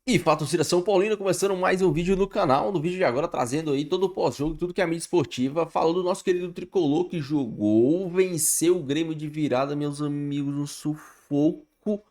E fato Cira São Paulino, começando mais um vídeo no canal. No vídeo de agora, trazendo aí todo o pós-jogo, tudo que é a mídia esportiva. Falando do nosso querido Tricolor, que jogou, venceu o Grêmio de virada, meus amigos, no sufoco.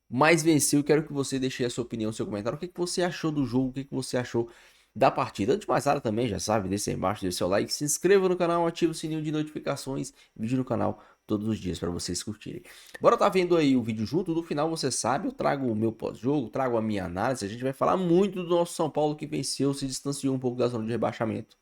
Mas venceu. Quero que você deixe a sua opinião, seu comentário. O que você achou do jogo? O que você achou da partida? Antes de mais nada também, já sabe, deixa aí embaixo, deixa seu like, se inscreva no canal, ative o sininho de notificações. Vídeo no canal todos os dias para vocês curtirem. Bora tá vendo aí o vídeo junto. No final, você sabe, eu trago o meu pós-jogo, trago a minha análise. A gente vai falar muito do nosso São Paulo que venceu, se distanciou um pouco da zona de rebaixamento.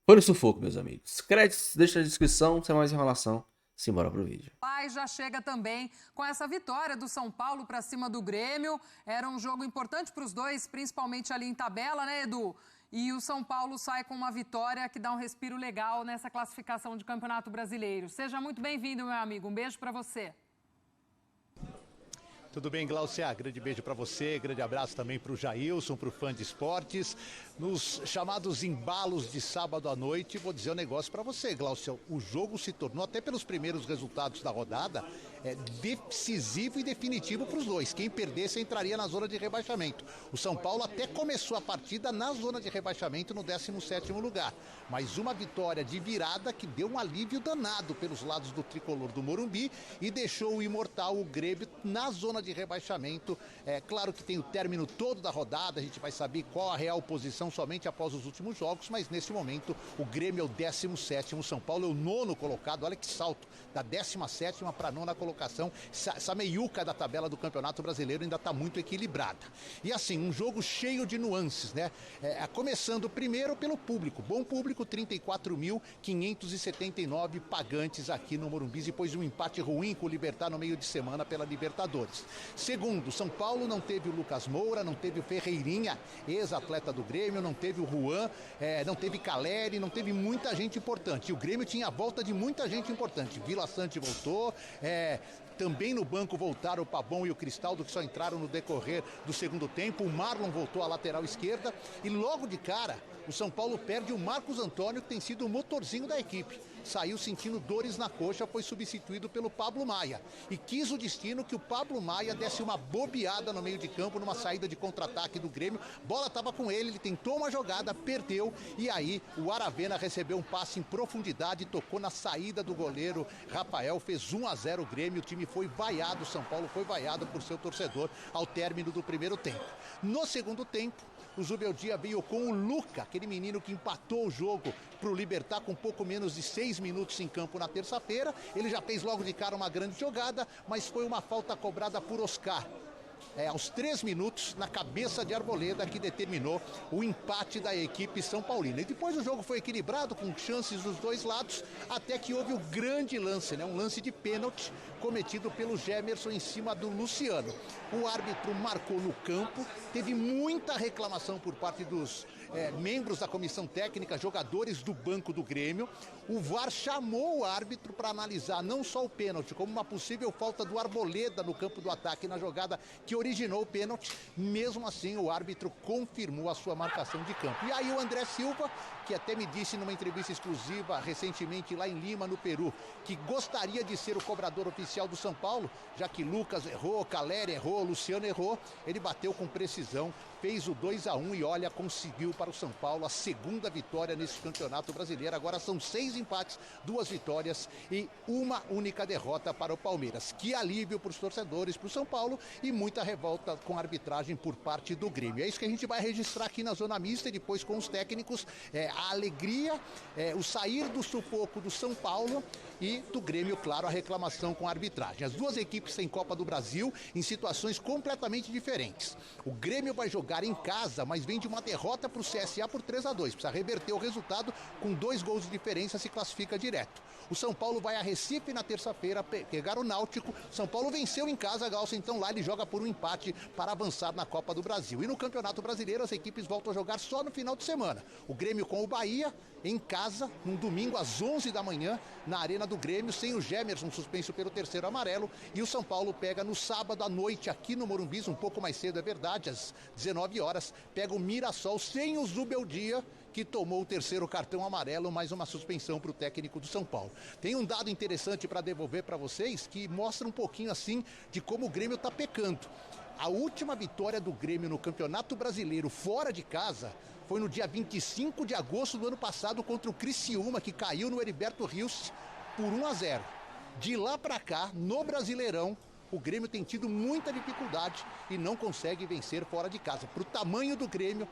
Foi no sufoco, meus amigos. Créditos, deixa na descrição, sem mais enrolação. Simbora pro vídeo. Já chega também com essa vitória do São Paulo para cima do Grêmio. Era um jogo importante para os dois, principalmente ali em tabela, né, Edu? E o São Paulo sai com uma vitória que dá um respiro legal nessa classificação de Campeonato Brasileiro. Seja muito bem-vindo, meu amigo. Um beijo para você. Tudo bem, Glaucia? Grande beijo para você, grande abraço também para o Jailson, para o fã de esportes. Nos chamados embalos de sábado à noite, vou dizer um negócio para você, Glaucia. O jogo se tornou, até pelos primeiros resultados da rodada, decisivo e definitivo para os dois. Quem perdesse entraria na zona de rebaixamento. O São Paulo até começou a partida na zona de rebaixamento no 17º lugar. Mas uma vitória de virada que deu um alívio danado pelos lados do tricolor do Morumbi e deixou o imortal, o Grêmio, na zona de rebaixamento. É claro que tem o término todo da rodada, a gente vai saber qual a real posição somente após os últimos jogos, mas nesse momento o Grêmio é o 17º, o São Paulo é o 9º colocado. Olha que salto, da 17ª para a 9ª colocação. Essa meiuca da tabela do Campeonato Brasileiro ainda está muito equilibrada. E assim, um jogo cheio de nuances, né? Começando primeiro pelo público, bom público, 34.579 pagantes aqui no Morumbi, depois de um empate ruim com o Libertad no meio de semana pela Libertadores. Segundo, São Paulo não teve o Lucas Moura, não teve o Ferreirinha, ex-atleta do Grêmio, não teve o Juan, não teve Caleri, não teve muita gente importante. E o Grêmio tinha a volta de muita gente importante. Vila Sante voltou, também no banco voltaram o Pabon e o Cristaldo, que só entraram no decorrer do segundo tempo. O Marlon voltou à lateral esquerda e logo de cara o São Paulo perde o Marcos Antônio, que tem sido o motorzinho da equipe. Saiu sentindo dores na coxa, foi substituído pelo Pablo Maia. E quis o destino que o Pablo Maia desse uma bobeada no meio de campo, numa saída de contra-ataque do Grêmio. Bola estava com ele, ele tentou uma jogada, perdeu. E aí o Aravena recebeu um passe em profundidade, tocou na saída do goleiro Rafael, fez 1-0 o Grêmio. O time foi vaiado, o São Paulo foi vaiado por seu torcedor ao término do primeiro tempo. No segundo tempo, o Zubeldia veio com o Luca, aquele menino que empatou o jogo para o Libertad com pouco menos de 6 minutos em campo na terça-feira. Ele já fez logo de cara uma grande jogada, mas foi uma falta cobrada por Oscar. Aos 3 minutos, na cabeça de Arboleda, que determinou o empate da equipe São Paulina. E depois o jogo foi equilibrado, com chances dos dois lados, até que houve o grande lance, né? Um lance de pênalti cometido pelo Gemerson em cima do Luciano. O árbitro marcou no campo, teve muita reclamação por parte dos membros da comissão técnica, jogadores do banco do Grêmio. O VAR chamou o árbitro para analisar não só o pênalti, como uma possível falta do Arboleda no campo do ataque na jogada que originou o pênalti. Mesmo assim, o árbitro confirmou a sua marcação de campo. E aí o André Silva, que até me disse numa entrevista exclusiva recentemente lá em Lima, no Peru, que gostaria de ser o cobrador oficial do São Paulo, já que Lucas errou, Caleri errou, Luciano errou, ele bateu com precisão, fez o 2-1 e olha, conseguiu para o São Paulo a segunda vitória nesse campeonato brasileiro. Agora são 6 empates, 2 vitórias e uma única derrota para o Palmeiras. Que alívio para os torcedores, para o São Paulo, e muita revolta com a arbitragem por parte do Grêmio. É isso que a gente vai registrar aqui na Zona Mista e depois com os técnicos, a alegria, o sair do sufoco do São Paulo e do Grêmio, claro, a reclamação com a arbitragem. As duas equipes têm Copa do Brasil em situações completamente diferentes. O Grêmio vai jogar em casa, mas vem de uma derrota para o CSA por 3-2. Precisa reverter o resultado, com 2 gols de diferença se classifica direto. O São Paulo vai a Recife na terça-feira pegar o Náutico. São Paulo venceu em casa, Galça, então lá ele joga por um empate para avançar na Copa do Brasil. E no Campeonato Brasileiro as equipes voltam a jogar só no final de semana. O Grêmio com o Bahia em casa, num domingo às 11 da manhã, na Arena do Grêmio, sem o Gemerson suspenso pelo terceiro amarelo. E o São Paulo pega no sábado à noite aqui no Morumbi, um pouco mais cedo, é verdade, às 19 horas, pega o Mirassol sem o Zubeldia, que tomou o terceiro cartão amarelo, mais uma suspensão para o técnico do São Paulo. Tem um dado interessante para devolver para vocês, que mostra um pouquinho assim de como o Grêmio está pecando. A última vitória do Grêmio no Campeonato Brasileiro fora de casa foi no dia 25 de agosto do ano passado contra o Criciúma, que caiu no Heriberto Rios por 1-0. De lá para cá, no Brasileirão, o Grêmio tem tido muita dificuldade e não consegue vencer fora de casa. Para o tamanho do Grêmio,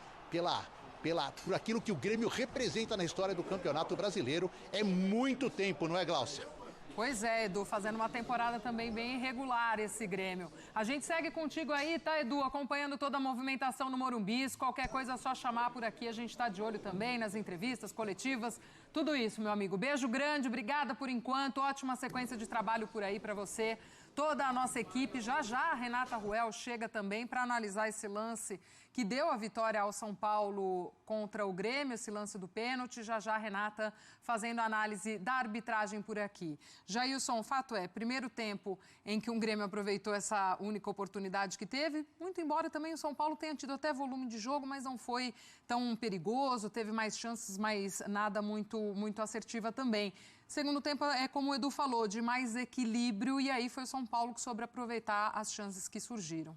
por aquilo que o Grêmio representa na história do Campeonato Brasileiro, é muito tempo, não é, Glaucia? Pois é, Edu, fazendo uma temporada também bem irregular esse Grêmio. A gente segue contigo aí, tá, Edu? Acompanhando toda a movimentação no Morumbi. Qualquer coisa é só chamar por aqui. A gente está de olho também nas entrevistas, coletivas, tudo isso, meu amigo. Beijo grande, obrigada por enquanto. Ótima sequência de trabalho por aí para você. Toda a nossa equipe, já a Renata Ruel chega também para analisar esse lance que deu a vitória ao São Paulo contra o Grêmio, esse lance do pênalti. Já a Renata fazendo análise da arbitragem por aqui. Jailson, o fato é, primeiro tempo em que o Grêmio aproveitou essa única oportunidade que teve, muito embora também o São Paulo tenha tido até volume de jogo, mas não foi tão perigoso, teve mais chances, mas nada muito assertiva também. Segundo tempo, é como o Edu falou, de mais equilíbrio, e aí foi o São Paulo que soube aproveitar as chances que surgiram.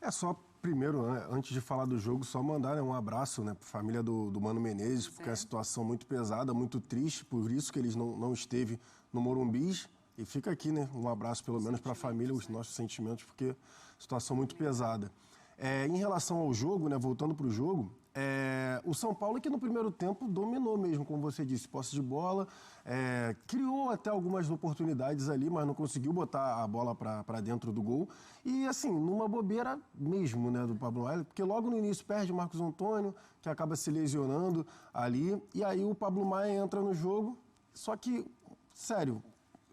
É só, primeiro, né, antes de falar do jogo, só mandar um abraço, né, para a família do Mano Menezes, porque é uma situação muito pesada, muito triste, por isso que eles não esteve no Morumbi. E fica aqui, né, um abraço pelo menos para a família, os nossos sentimentos, porque situação muito pesada. Em relação ao jogo, né, voltando para o jogo, o São Paulo que no primeiro tempo dominou mesmo, como você disse, posse de bola, criou até algumas oportunidades ali, mas não conseguiu botar a bola para dentro do gol. E assim, numa bobeira mesmo, né, do Pablo Maia, porque logo no início perde o Marcos Antônio, que acaba se lesionando ali, e aí o Pablo Maia entra no jogo, só que, sério,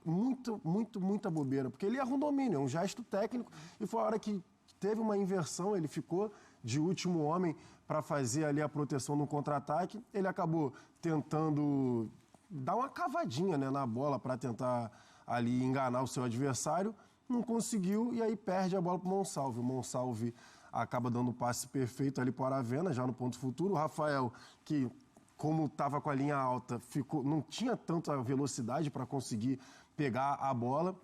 muita bobeira, porque ele erra um domínio, é um gesto técnico, e foi a hora que teve uma inversão, ele ficou de último homem para fazer ali a proteção no contra-ataque. Ele acabou tentando dar uma cavadinha, né, na bola para tentar ali enganar o seu adversário. Não conseguiu e aí perde a bola para o Monsalve. O Monsalve acaba dando o passe perfeito ali para o Aravena, já no ponto futuro. O Rafael, que como estava com a linha alta, não tinha tanta velocidade para conseguir pegar a bola.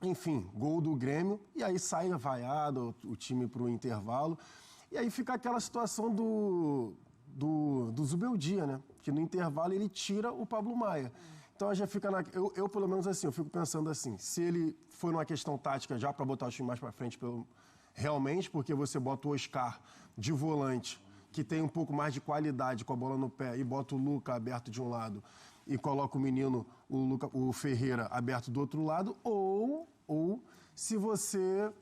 Enfim, gol do Grêmio, e aí sai vaiado o time para o intervalo. E aí fica aquela situação do Zubeldia, né? Que no intervalo ele tira o Pablo Maia. Então já fica eu pelo menos assim, eu fico pensando assim, se ele foi numa questão tática já para botar o time mais para frente, realmente, porque você bota o Oscar de volante, que tem um pouco mais de qualidade com a bola no pé, e bota o Luca aberto de um lado, e coloca o menino, o Ferreira, aberto do outro lado, ou se você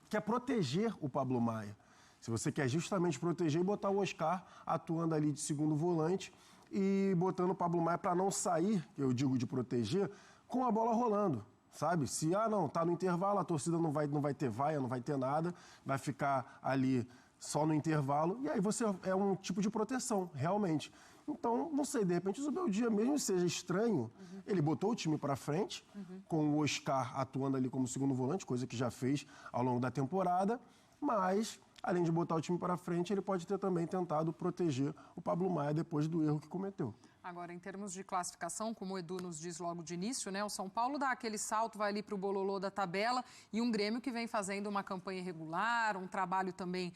quer proteger o Pablo Maia. Se você quer justamente proteger e botar o Oscar atuando ali de segundo volante e botando o Pablo Maia para não sair, eu digo de proteger, com a bola rolando, sabe? Se, não, tá no intervalo, a torcida não vai ter vaia, não vai ter nada, vai ficar ali só no intervalo, e aí você é um tipo de proteção, realmente. Então, não sei, de repente o Zubeldia, mesmo seja estranho, ele botou o time para frente, com o Oscar atuando ali como segundo volante, coisa que já fez ao longo da temporada, mas, além de botar o time para frente, ele pode ter também tentado proteger o Pablo Maia depois do erro que cometeu. Agora, em termos de classificação, como o Edu nos diz logo de início, né, o São Paulo dá aquele salto, vai ali para o bololô da tabela, e um Grêmio que vem fazendo uma campanha irregular, um trabalho também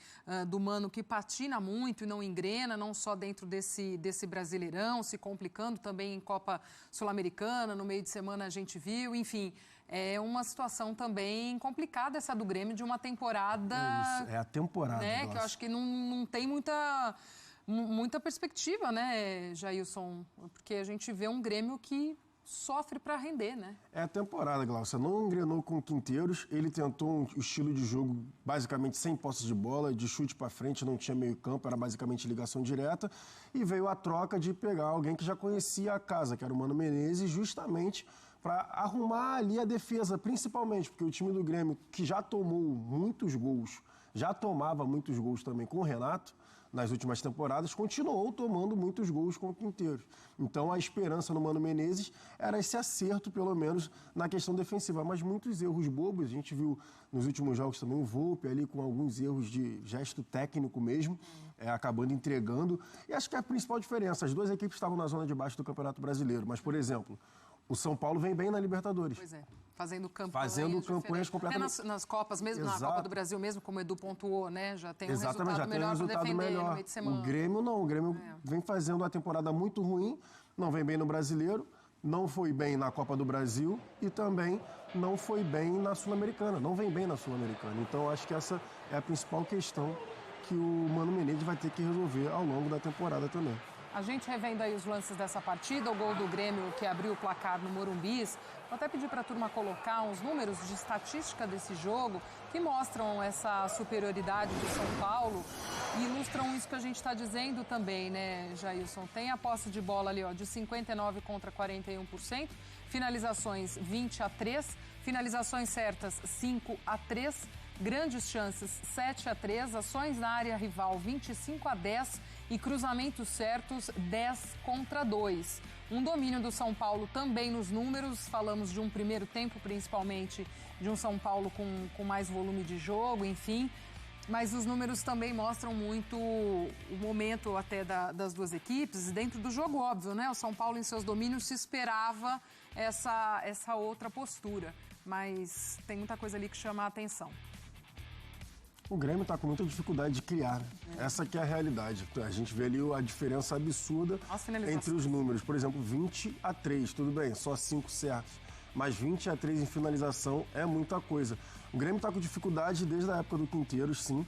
do Mano que patina muito e não engrena, não só dentro desse Brasileirão, se complicando também em Copa Sul-Americana, no meio de semana a gente viu, enfim, é uma situação também complicada essa do Grêmio de uma temporada... É a temporada, né, que eu acho que não tem muita perspectiva, né, Jailson? Porque a gente vê um Grêmio que sofre para render, né? É a temporada, Glaucia. Não engrenou com o Quinteiros. Ele tentou um estilo de jogo basicamente sem posse de bola, de chute para frente, não tinha meio campo, era basicamente ligação direta. E veio a troca de pegar alguém que já conhecia a casa, que era o Mano Menezes, justamente para arrumar ali a defesa, principalmente, porque o time do Grêmio, que já tomou muitos gols, já tomava muitos gols também com o Renato, nas últimas temporadas, continuou tomando muitos gols com o Quinteiros. Então, a esperança no Mano Menezes era esse acerto, pelo menos, na questão defensiva. Mas muitos erros bobos, a gente viu nos últimos jogos também o Volpi ali com alguns erros de gesto técnico mesmo, acabando entregando. E acho que é a principal diferença, as duas equipes estavam na zona de baixo do Campeonato Brasileiro. Mas, por exemplo, o São Paulo vem bem na Libertadores. Pois é. Fazendo campanhas, campanhas completamente... Até nas Copas mesmo, Exato. na Copa do Brasil mesmo, como o Edu pontuou, né? Já tem um Exatamente, resultado melhor para defender no meio de semana. O Grêmio não, o Grêmio vem fazendo uma temporada muito ruim, não vem bem no Brasileiro, não foi bem na Copa do Brasil e também não foi bem na Sul-Americana, não vem bem na Sul-Americana. Então, acho que essa é a principal questão que o Mano Menezes vai ter que resolver ao longo da temporada também. A gente revendo aí os lances dessa partida, o gol do Grêmio que abriu o placar no Morumbis. Vou até pedir para a turma colocar uns números de estatística desse jogo que mostram essa superioridade do São Paulo e ilustram isso que a gente está dizendo também, né, Jailson? Tem a posse de bola ali, ó, de 59% contra 41%, finalizações 20-3, finalizações certas 5-3, grandes chances 7-3, ações na área rival 25-10 e cruzamentos certos 10-2. Um domínio do São Paulo também nos números, falamos de um primeiro tempo, principalmente de um São Paulo com mais volume de jogo, enfim. Mas os números também mostram muito o momento até das duas equipes. Dentro do jogo, óbvio, né? O São Paulo em seus domínios se esperava essa outra postura. Mas tem muita coisa ali que chama a atenção. O Grêmio está com muita dificuldade de criar, né? Essa que é a realidade. A gente vê ali a diferença absurda entre os números. Por exemplo, 20-3, tudo bem, só 5 certos. Mas 20-3 em finalização é muita coisa. O Grêmio está com dificuldade desde a época do Quinteiros, sim.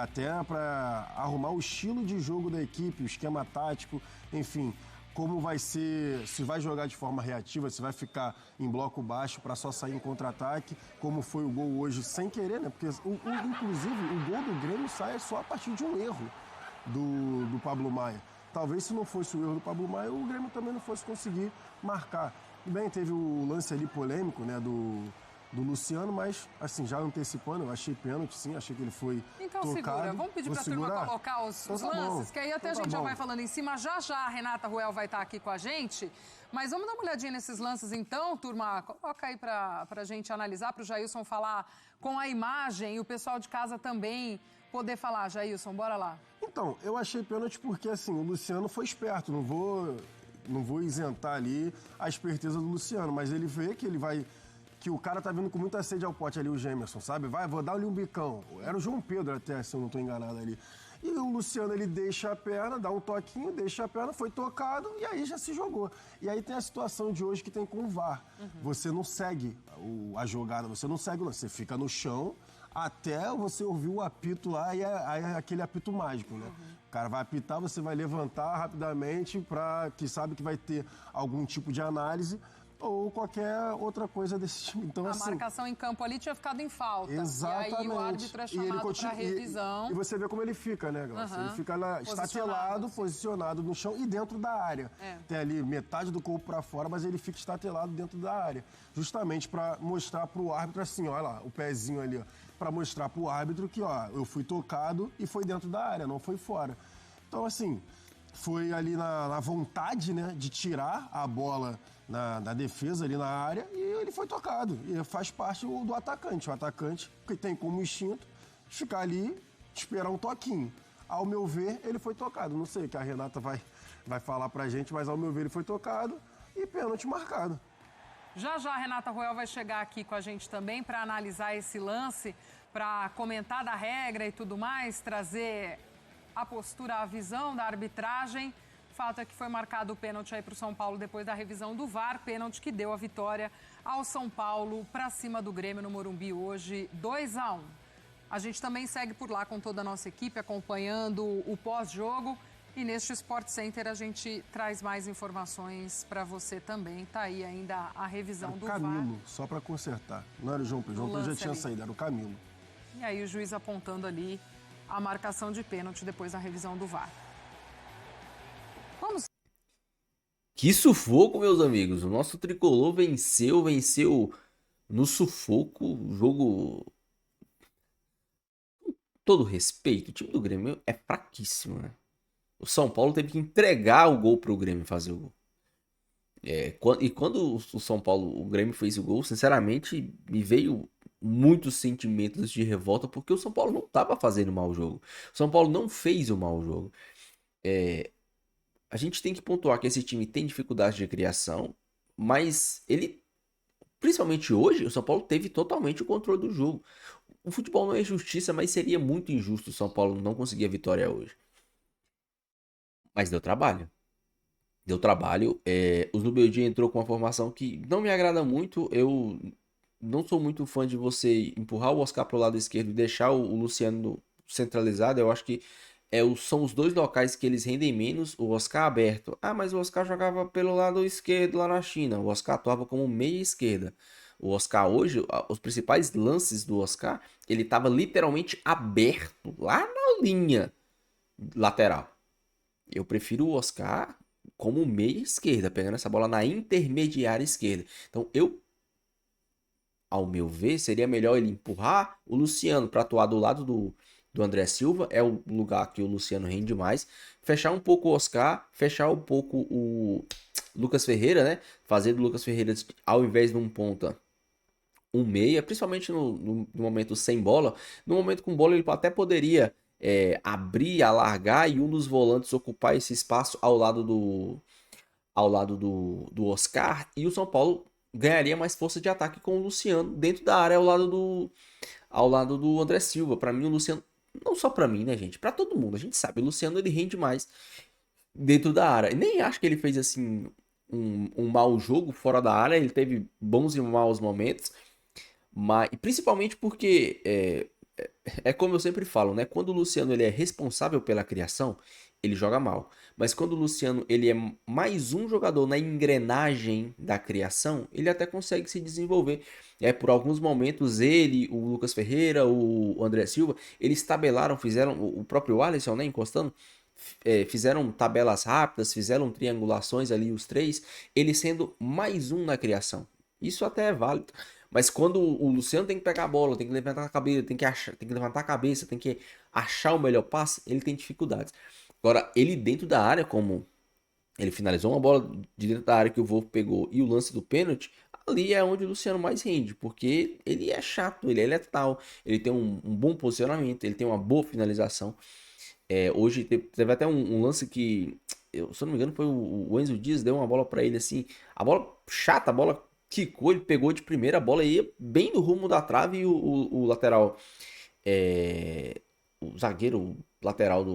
Até para arrumar o estilo de jogo da equipe, o esquema tático, enfim. Como vai ser, se vai jogar de forma reativa, se vai ficar em bloco baixo para só sair em contra-ataque, como foi o gol hoje sem querer, né? Porque, inclusive, o gol do Grêmio sai só a partir de um erro do Pablo Maia. Talvez se não fosse o erro do Pablo Maia, o Grêmio também não fosse conseguir marcar. Bem, teve o lance ali polêmico, né, do Luciano, mas, assim, já antecipando, eu achei pênalti, sim, achei que ele foi então, tocado. Segura, vamos pedir para a turma colocar os lances, que aí até a gente já vai falando em cima. Já a Renata Ruel vai estar aqui com a gente, mas vamos dar uma olhadinha nesses lances então, turma. Coloca aí para a gente analisar, para o Jailson falar com a imagem e o pessoal de casa também poder falar. Jailson, bora lá. Então, eu achei pênalti porque, assim, o Luciano foi esperto, não vou isentar ali a esperteza do Luciano, mas ele vê que o cara tá vindo com muita sede ao pote ali, o Gemerson, sabe? Vou dar-lhe um bicão. Era o João Pedro até, se eu não tô enganado ali. E o Luciano, ele deixa a perna, dá um toquinho, deixa a perna, foi tocado e aí já se jogou. E aí tem a situação de hoje que tem com o VAR. Você não segue a jogada, você não segue, você fica no chão até você ouvir o apito lá e é aquele apito mágico, né? O cara vai apitar, você vai levantar rapidamente que sabe que vai ter algum tipo de análise ou qualquer outra coisa desse tipo. Então, a marcação em campo ali tinha ficado em falta. Exatamente. E aí o árbitro é chamado para revisão. E você vê como ele fica, né, Glaucia? Ele fica lá estatelado, posicionado no chão e dentro da área. Tem ali metade do corpo para fora, mas ele fica estatelado dentro da área. Justamente para mostrar para o árbitro assim, olha lá, o pezinho ali, ó, para mostrar para o árbitro que, ó, eu fui tocado e foi dentro da área, não foi fora. Então, assim, foi ali na vontade, né, de tirar a bola na defesa ali na área e ele foi tocado. E faz parte do atacante. O atacante que tem como instinto ficar ali, esperar um toquinho. Ao meu ver, ele foi tocado. Não sei o que a Renata vai falar pra gente, mas ao meu ver ele foi tocado e pênalti marcado. Já a Renata Ruel vai chegar aqui com a gente também para analisar esse lance, para comentar da regra e tudo mais, trazer a postura, a visão da arbitragem. O fato é que foi marcado o pênalti aí para o São Paulo depois da revisão do VAR, pênalti que deu a vitória ao São Paulo para cima do Grêmio no Morumbi hoje, 2-1. A gente também segue por lá com toda a nossa equipe acompanhando o pós-jogo e neste Sport Center a gente traz mais informações para você também. Tá aí ainda a revisão do VAR. Camilo, só para consertar. Não era o João Pedro, João Pedro já tinha saído, era o Camilo. E aí o juiz apontando ali a marcação de pênalti depois da revisão do VAR. Vamos. Que sufoco, meus amigos. O nosso tricolor venceu no sufoco. O jogo. Com todo respeito, o time do Grêmio é fraquíssimo, né? O São Paulo teve que entregar o gol pro Grêmio fazer o gol. E quando o São Paulo, o Grêmio fez o gol, sinceramente, me veio muitos sentimentos de revolta, porque o São Paulo não estava fazendo mau jogo. O São Paulo não fez o mau jogo. A gente tem que pontuar que esse time tem dificuldade de criação, mas ele principalmente hoje, o São Paulo teve totalmente o controle do jogo. O futebol não é justiça, mas seria muito injusto o São Paulo não conseguir a vitória hoje. Mas deu trabalho. Deu trabalho. O Zubeldia entrou com uma formação que não me agrada muito. Eu não sou muito fã de você empurrar o Oscar pro lado esquerdo e deixar o Luciano centralizado. Eu acho que são os dois locais que eles rendem menos. O Oscar aberto. Ah, mas o Oscar jogava pelo lado esquerdo lá na China. O Oscar atuava como meia esquerda. O Oscar hoje, os principais lances do Oscar, ele estava literalmente aberto lá na linha lateral. Eu prefiro o Oscar como meia esquerda, pegando essa bola na intermediária esquerda. Então, ao meu ver, seria melhor ele empurrar o Luciano para atuar do lado do André Silva, é o lugar que o Luciano rende mais. Fechar um pouco o Oscar, fechar um pouco o Lucas Ferreira, né? Fazer do Lucas Ferreira, ao invés de um ponta, um meia, principalmente no momento sem bola. No momento com bola, ele até poderia abrir, alargar e um dos volantes ocupar esse espaço ao lado do Oscar, e o São Paulo ganharia mais força de ataque com o Luciano dentro da área ao lado do André Silva. Para mim, o Luciano, não só para mim, né, gente? Para todo mundo, a gente sabe, o Luciano ele rende mais dentro da área. E nem acho que ele fez assim um mau jogo fora da área, ele teve bons e maus momentos, mas e principalmente porque é como eu sempre falo, né? Quando o Luciano ele é responsável pela criação, ele joga mal. Mas quando o Luciano ele é mais um jogador na engrenagem da criação, ele até consegue se desenvolver. Por alguns momentos ele, o Lucas Ferreira, o André Silva, eles tabelaram, fizeram o próprio Alisson, né, encostando, fizeram tabelas rápidas, fizeram triangulações ali os três, ele sendo mais um na criação. Isso até é válido. Mas quando o Luciano tem que pegar a bola, tem que levantar a cabeça, tem que levantar a cabeça, tem que achar o melhor passe, ele tem dificuldades. Agora, ele dentro da área, como ele finalizou uma bola de dentro da área que o Wolf pegou e o lance do pênalti, ali é onde o Luciano mais rende, porque ele é chato, ele é letal, ele tem um bom posicionamento, ele tem uma boa finalização. Hoje teve até um lance que, se eu não me engano, foi o Enzo Dias deu uma bola pra ele assim, a bola chata, a bola quicou, ele pegou de primeira, a bola ia bem no rumo da trave e o lateral, o zagueiro, o lateral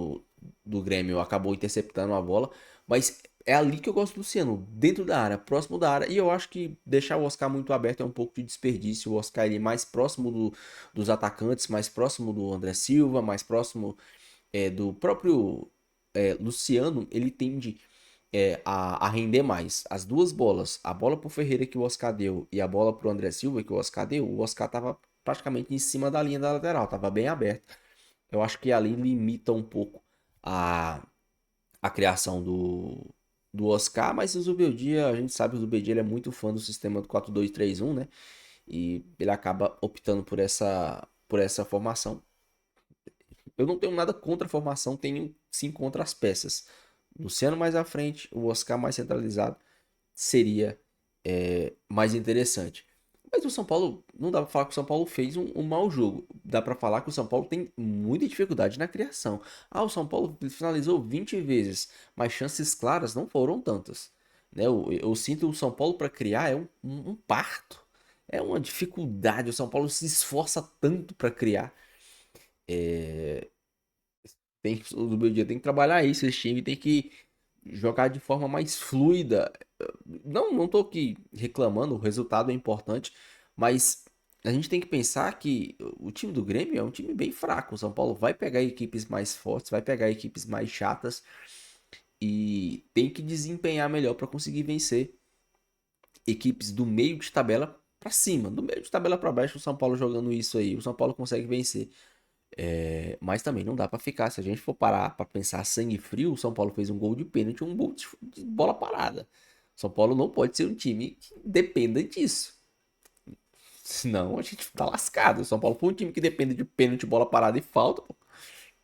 do Grêmio acabou interceptando a bola, mas é ali que eu gosto do Luciano, dentro da área, próximo da área, e eu acho que deixar o Oscar muito aberto é um pouco de desperdício. O Oscar ele é mais próximo dos atacantes, mais próximo do André Silva, mais próximo do próprio Luciano, ele tende a render mais. As duas bolas, a bola pro Ferreira que o Oscar deu e a bola pro André Silva que o Oscar deu, o Oscar tava praticamente em cima da linha da lateral, tava bem aberto. Eu acho que ali limita um pouco a criação do Oscar, mas o Zubeldia, a gente sabe que o Zubeldia ele é muito fã do sistema do 4-2-3-1, né? E ele acaba optando por essa formação. Eu não tenho nada contra a formação, tenho sim contra as peças. Luciano mais à frente, o Oscar mais centralizado seria mais interessante. Mas o São Paulo, não dá pra falar que o São Paulo fez um mau jogo. Dá pra falar que o São Paulo tem muita dificuldade na criação. O São Paulo finalizou 20 vezes, mas chances claras não foram tantas. Né? Eu sinto o São Paulo para criar é um parto. É uma dificuldade. O São Paulo se esforça tanto para criar. O meu dia tem que trabalhar isso. Esse time tem que jogar de forma mais fluida. Não tô aqui reclamando, o resultado é importante, mas a gente tem que pensar que o time do Grêmio é um time bem fraco. O São Paulo vai pegar equipes mais fortes, vai pegar equipes mais chatas e tem que desempenhar melhor para conseguir vencer equipes do meio de tabela para cima, do meio de tabela para baixo. O São Paulo jogando isso aí, o São Paulo consegue vencer. Mas também não dá pra ficar. Se a gente for parar pra pensar sangue frio, o São Paulo fez um gol de pênalti, um gol de bola parada. O São Paulo não pode ser um time que dependa disso. Senão a gente tá lascado. O São Paulo foi um time que depende de pênalti, bola parada e falta, pô.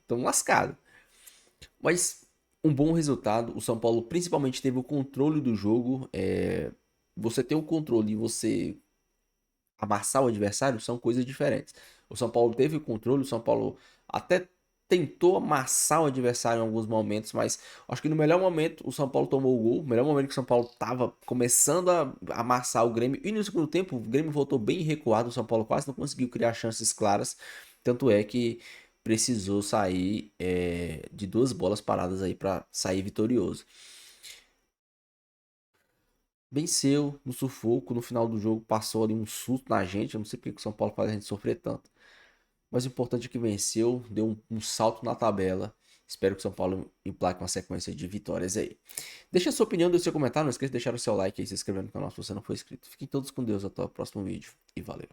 Tamo lascado. Mas um bom resultado. O São Paulo principalmente teve o controle do jogo. Você ter o controle e você amassar o adversário são coisas diferentes. O São Paulo teve o controle, o São Paulo até tentou amassar o adversário em alguns momentos, mas acho que no melhor momento o São Paulo tomou o gol. No melhor momento que o São Paulo estava começando a amassar o Grêmio. E no segundo tempo o Grêmio voltou bem recuado. O São Paulo quase não conseguiu criar chances claras. Tanto é que precisou sair de 2 bolas paradas aí para sair vitorioso. Venceu no sufoco, no final do jogo passou ali um susto na gente. Eu não sei porque que o São Paulo faz a gente sofrer tanto. Mas o importante é que venceu, deu um salto na tabela. Espero que o São Paulo emplaque uma sequência de vitórias aí. Deixa a sua opinião, deixa seu comentário. Não esqueça de deixar o seu like e se inscrever no canal se você não for inscrito. Fiquem todos com Deus. Até o próximo vídeo e valeu.